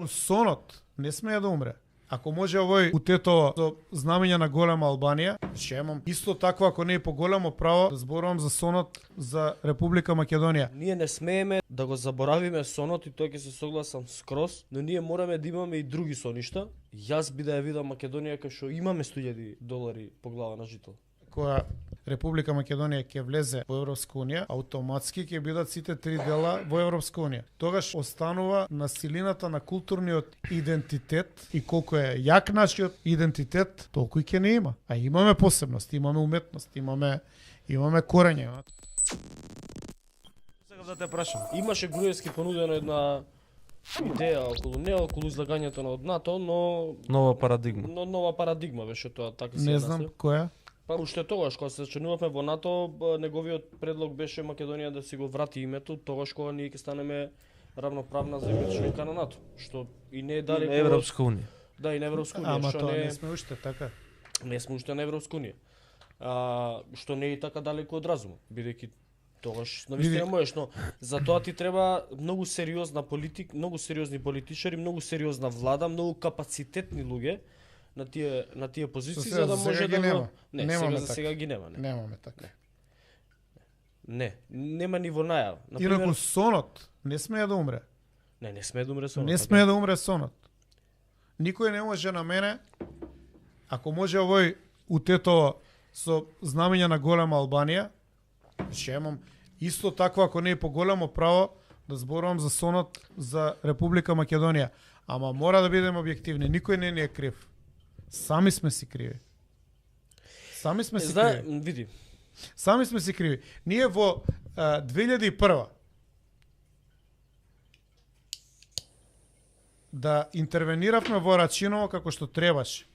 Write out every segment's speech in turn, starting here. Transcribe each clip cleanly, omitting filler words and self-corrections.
Сонот не смее да умре. Ако може овој утето со знамења на голема Албанија, ќе имам исто такво, ако не и поголемо право да зборувам за сонот за Република Македонија. Ние не смееме да го заборавиме сонот и тој ќе се согласам скроз, но ние мораме да имаме и други соништа. Јас би да ја видам Македонија кај што имаме $100,000 по глава на жител. Која Република Македонија ќе влезе во Европска унија, автоматски ќе бидат сите три дела во Европска унија. Тогаш останува на силината на културниот идентитет и колку е јак нашиот идентитет, толку и ќе не има. А имаме посебност, имаме уметност, имаме корење. Сега да те прашам. Имаше Груевски понудено една идеја околу излагањето на однато, но Нова парадигма. но нова парадигма беше тоа, така се Не знам која. Па уште тогаш кога се членувавме во НАТО, неговиот предлог беше Македонија да си го врати името, тогаш кога ние ќе станеме равноправна земја членка на НАТО, што и не е далеко Европска унија. Да, и на Европска унија, Ама што тоа не не сме уште така. не сме уште на Европска унија. Што не е така далеко од разумот, бидејќи тогаш навистина можеш, но за тоа ти треба многу сериозна многу сериозни политичари, многу сериозна влада, многу капацитетни луѓе на тие позиции за да може да го... Не, сега за сега ги нема. Немаме така. Нема ни во најава. Инаку сонот не смее да умре. Не смее да умре сонот. Не смее да умре сонот. Никој не може на мене, ако може овој утето со знамења на голема Албанија, ќе имам исто такво, ако не и поголемо право да зборувам за сонот за Република Македонија. Ама мора да бидеме објективни, никој не ни е крив. Сами сме си криви. Сами сме си криви. Види. Сами сме си криви. Ние во 2001 да интервениравме во Рачиново како што требаше.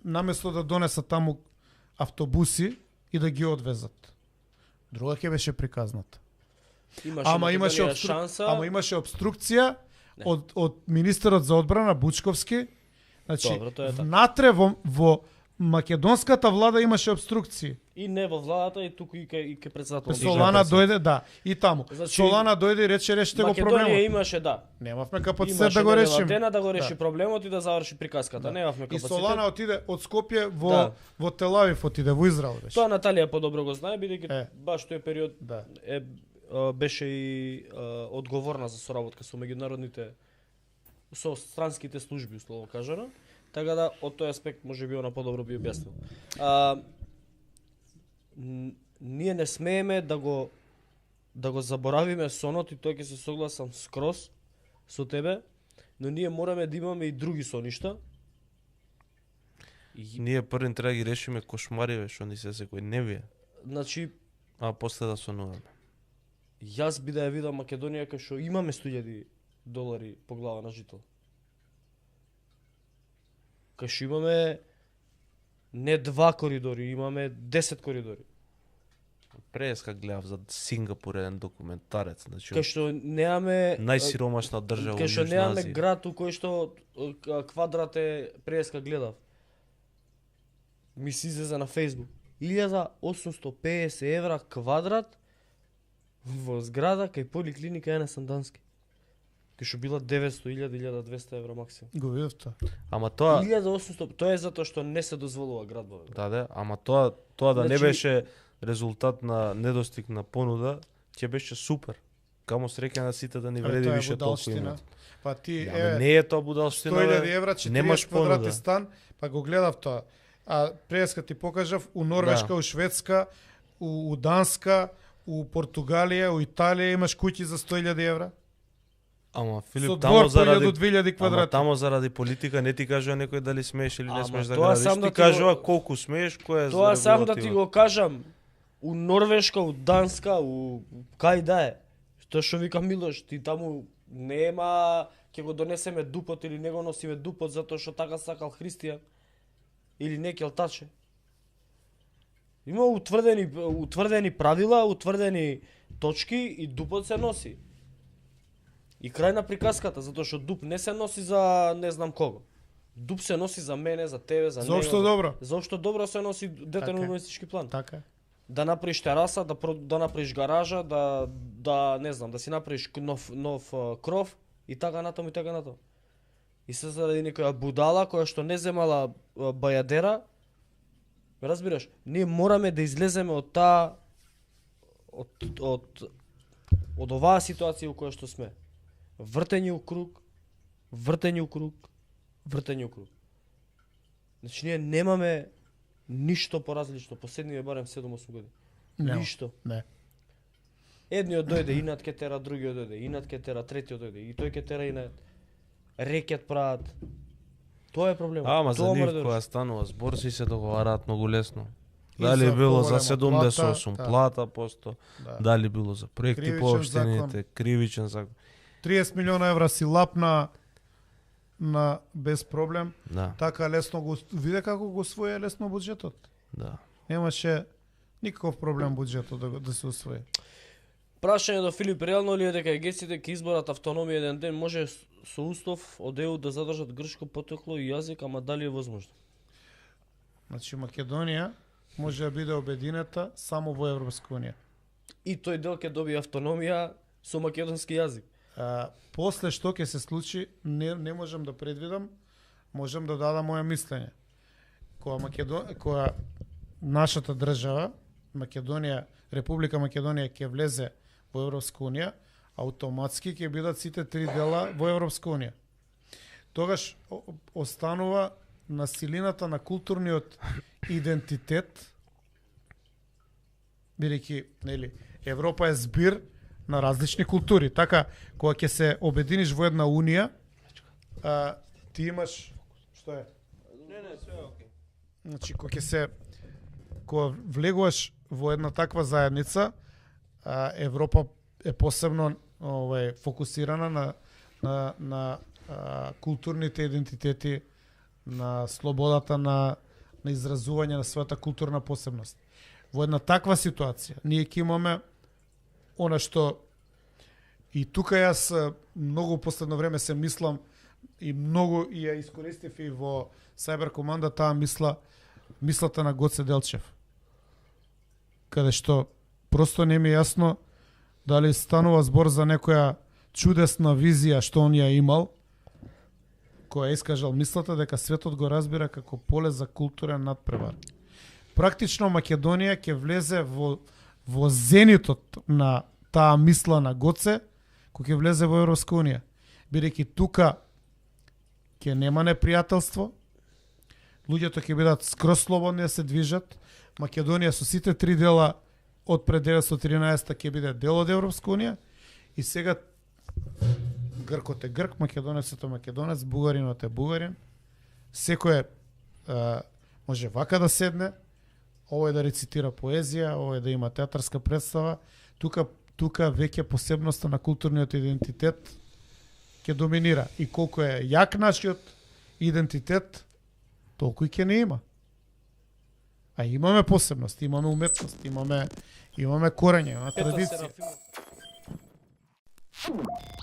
Наместо да донесат таму автобуси и да ги одвезат. Друга ќе беше приказната. Имаше обструкција од министерот за одбрана Бучковски. Значи, внатре во македонската влада имаше обструкции. И не во владата, и туку и кај председателот. Солана дојде, да, и таму. Значи, Солана дојде и рече решите го проблемот. Македонија имаше, да. Немавме капацитет да го решиме. Имаше да го реши проблемот и да заврши приказката. Немавме капацитет. И Солана отиде од Скопје во Телавив, отиде во Израел беше. Тоа Наталија подобро го знае, бидејќи баш тој период беше и одговорна за соработка со меѓународните со странските служби, условно кажано. Така да од тој аспект можеби она подобро би објаснил. Ние не смееме да го заборавиме сонот и тој ќе се согласам скроз со тебе, но ние мораме да имаме и други соништа. Ние првин треба да ги решиме кошмариве што ни се секој не вие. Значи, а после да сонуваме. Јас би да ја видам Македонија кај што имаме $100,000 по глава на жител. Кај што имаме не 2 коридори, имаме 10 коридори. Преска гледав за Сингапур еден документарец, значи. Кај што неаме најсиромашна држава во Јужна Азија. Кај што неаме град у кој што квадрат е преска гледав. Ми се излезе на Facebook. 1850 евра квадрат во зграда кај поликлиника Јане Сандански. Кај што била 900.000-1200 евра максимум. Го видов тоа. Ама тоа 1800, тоа е затоа што не се дозволува град во. Да, ама тоа да не беше резултат на недостиг на понуда, ќе беше супер. Камо среќа на сите да ни вреди више толку имат. Па ти не е тоа будалштина. 100.000 евра, 40 квадрати стан, па го гледав тоа. А преска ти покажав у Норвешка, у Шведска, у Данска, у Португалија, у Италија имаш куќи за 100.000 евра. Ама Филип, со двор по 2000 квадрати. Ама тамо заради политика не ти кажува некој дали смееш или не смееш да градиш, ти кажува колку смееш, кој е за тоа сам да ти го кажам. У Норвешка, у Данска, у кај да е. Тоа што вика Милош, ти таму нема ќе го донесеме дупот или не го носиме дупот затоа што така сакал христијан или не келтаче. Има утврдени правила, утврдени точки и дупот се носи. И крај на приказката, затоа што дуп не се носи за не знам кого. Дуп се носи за мене, за тебе, за него. За општо добро. За општо добро се носи дете на урбанистички план. Така. да направиш тераса, да направиш гаража, да не знам, да си направиш нов кров и така натаму и така натаму. И се заради некоја будала која што не земала бајадера, разбираш, ние мораме да излеземе од таа од оваа ситуација у која што сме. Вртење у круг, вртење у круг, вртење у круг. Значи ние немаме ништо поразлично последниве барем 7-8 години. Нема. Ништо. Не. Едниот дојде инат ке тера, другиот дојде инат ке тера, третиот дојде и тој ке тера инат. Рекет прават. Тоа е проблемот. Ама за Тоа нив мора да кога реши. станува збор си се договараат многу лесно. И Дали за било за поголема 78 плата, плата посто, Да. дали било за проекти Кривичен по општините, закон. кривичен закон. 30 милиона евра си лапна на без проблем. Да, Така лесно го виде како го освои лесно буџетот. да. Немаше никаков проблем буџетот да се освои. Прашање до Филип, реално ли е дека егесите ќе изборат автономија еден ден, може со устав од ЕУ да задржат грчко потекло и јазик, ама дали е возможно? Значи Македонија може да биде обединета само во Европска унија. И тој дел ќе добие автономија со македонски јазик. После што ќе се случи, не можам да предвидам, можам да дадам моја мислење. Кога нашата држава, Македонија, Република Македонија ќе влезе во Европска унија, автоматски ќе бидат сите три дела во Европска унија. Тогаш останува на силината на културниот идентитет, бидејќи нели Европа е збир на различни култури. Така, кога ќе се обединиш во една унија, ти имаш што е? Не, све е окей. Значи, кога влегуваш во една таква заедница, Европа е посебно фокусирана на културните идентитети, на слободата на изразување на својата културна посебност. Во една таква ситуација, ние ќе имаме она што и тука јас многу последно време се мислам и многу и ја искористив и во Cyber команда таа мислата на Гоце Делчев. Каде што просто не ми е јасно дали станува збор за некоја чудесна визија што он ја имал, која искажал мислата дека светот го разбира како поле за културен надпревар. Практично Македонија ќе влезе во зенитот на таа мисла на Гоце, кој ќе влезе во Европска унија. Бидејќи тука ќе нема непријателство, луѓето ќе бидат скроз слободни да се движат, Македонија со сите три дела од пред 1913 ќе биде дел од Европска унија и сега Гркот е грк, македонецот е македонец, бугаринот е бугарин. Секој може вака да седне, овој да рецитира поезија, овој да има театарска представа. Тука веќе посебноста на културниот идентитет ќе доминира. И колку е јак нашиот идентитет, толку и ќе не има. А имаме посебност, имаме уметност, имаме корење, имаме традиција.